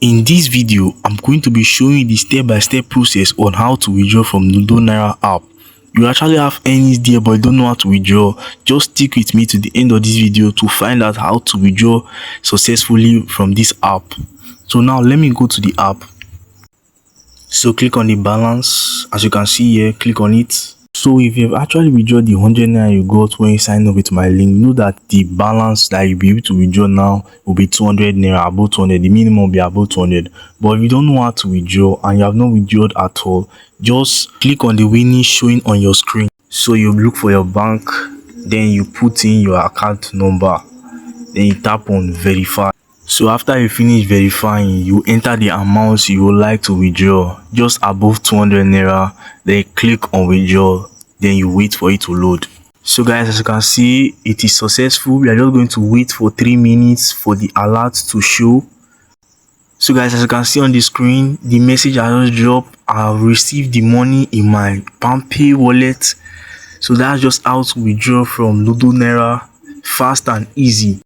In this video, I'm going to be showing you the step-by-step process on how to withdraw from Ludo Naira app. You actually have earnings there but you don't know how to withdraw. Just stick with me to the end of this video to find out how to withdraw successfully from this app. So now let me go to the app. So click on the balance. As you can see here, click on it. So if you've actually withdrawn the 100 naira you got when you sign up with my link, know that the balance that you'll be able to withdraw now will be 200 naira, about 200. The minimum will be about 200. But if you don't know how to withdraw and you have not withdrawn at all, just click on the winning showing on your screen. So you look for your bank, then you put in your account number, then you tap on verify. So after you finish verifying, you enter the amounts you would like to withdraw, just above 200 naira. Then click on withdraw, then you wait for it to load. So guys, as you can see, it is successful. We are just going to wait for 3 minutes for the alert to show. So guys, as you can see on the screen, the message I just dropped, I have received the money in my PalmPay wallet. So that's just how to withdraw from Ludo Naira, fast and easy.